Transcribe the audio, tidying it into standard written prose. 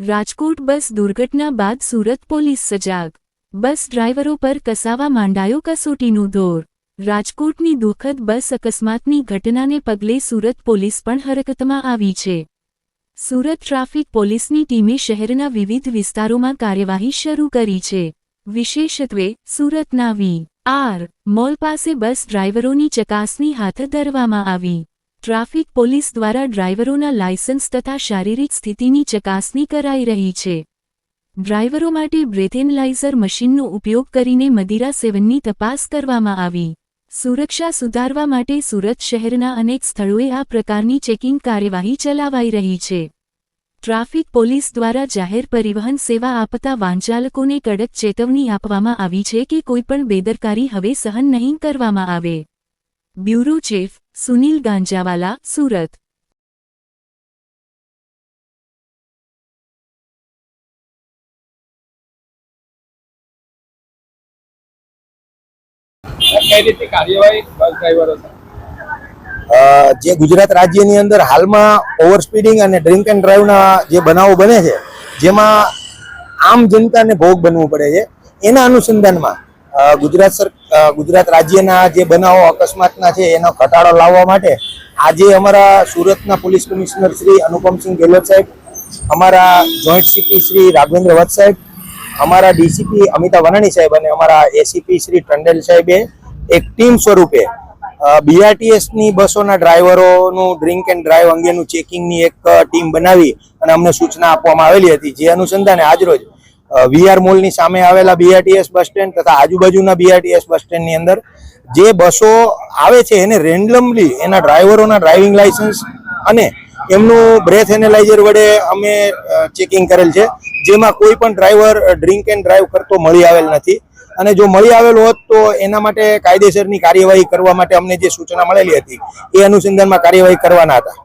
રાજકોટ બસ દુર્ઘટના બાદ સુરત પોલીસ સજાગ। બસ ડ્રાઈવરો પર કસાવા માંડાયો કસોટીનું દોર। રાજકોટની દુઃખદ બસ અકસ્માતની ઘટનાને પગલે સુરત પોલીસ પણ હરકતમાં આવી છે। સુરત ટ્રાફિક પોલીસની ટીમે શહેરના વિવિધ વિસ્તારોમાં કાર્યવાહી શરૂ કરી છે। વિશેષત્વે સુરતના વી.આર. મોલ પાસે બસ ડ્રાઈવરોની ચકાસણી હાથ ધરવામાં આવી। ટ્રાફિક પોલીસ દ્વારા ડ્રાઈવરોના લાયસન્સ તથા શારીરિક સ્થિતિની ચકાસણી કરાઈ રહી છે। ડ્રાઈવરો માટે બ્રેથ એનાલાઇઝર મશીનનો ઉપયોગ કરીને મદિરા સેવનની તપાસ કરવામાં આવી। સુરક્ષા સુધારવા માટે સુરત શહેરના અનેક સ્થળોએ આ પ્રકારની ચેકિંગ કાર્યવાહી ચલાવાઈ રહી છે। ટ્રાફિક પોલીસ દ્વારા જાહેર પરિવહન સેવા આપતા વાહનચાલકોને કડક ચેતવણી આપવામાં આવી છે કે કોઈપણ બેદરકારી હવે સહન નહીં કરવામાં આવે। Bureau chief Sunil Ganjawala, Surat. જે ગુજરાત રાજ્યની અંદર હાલમાં ઓવર સ્પીડિંગ અને ડ્રિંક એન્ડ ડ્રાઈવના જે બનાવો બને છે, જેમાં આમ જનતાને ભોગ બનવું પડે છે, એના અનુસંધાનમાં ગુજરાત રાજ્યના જે બનાવો અકસ્માતના છે એનો ઘટાડો લાવવા માટે આજે અમારા સુરતના પોલીસ કમિશનર શ્રી અનુપમસિંહ ગેહલોત સાહેબ, અમારા જોઈન્ટ સીપી શ્રી રાઘવેન્દ્ર વત્સ સાહેબ, અમારા ડીસીપી અમિતા વનાણી સાહેબ અને અમારા એસીપી શ્રી ટંડેલ સાહેબે એક ટીમ સ્વરૂપે બીઆરટીએસની બસોના ડ્રાઈવરોનું ડ્રિંક એન્ડ ડ્રાઈવ અંગેનું ચેકિંગની એક ટીમ બનાવી અને અમને સૂચના આપવામાં આવેલી હતી। જે અનુસંધાને આજરોજ વીઆર મોલની સામે આવેલા બીઆરટીએસ બસ સ્ટેન્ડ તથા આજુબાજુના બીઆરટીએસ બસ સ્ટેન્ડની અંદર જે બસો આવે છે એને રેન્ડમલી એના ડ્રાઈવરોના ડ્રાઇવિંગ લાયસન્સ અને એમનું બ્રેથ એનાલાઇઝર વડે અમે ચેકિંગ કરેલ છે, જેમાં કોઈ પણ ડ્રાઈવર ડ્રિંક એન્ડ ડ્રાઈવ કરતો મળી આવેલ નથી। અને જો મળી આવેલો હોત તો એના માટે કાયદેસરની કાર્યવાહી કરવા માટે અમને જે સૂચના મળેલી હતી એ અનુસંધાનમાં કાર્યવાહી કરવાના હતા।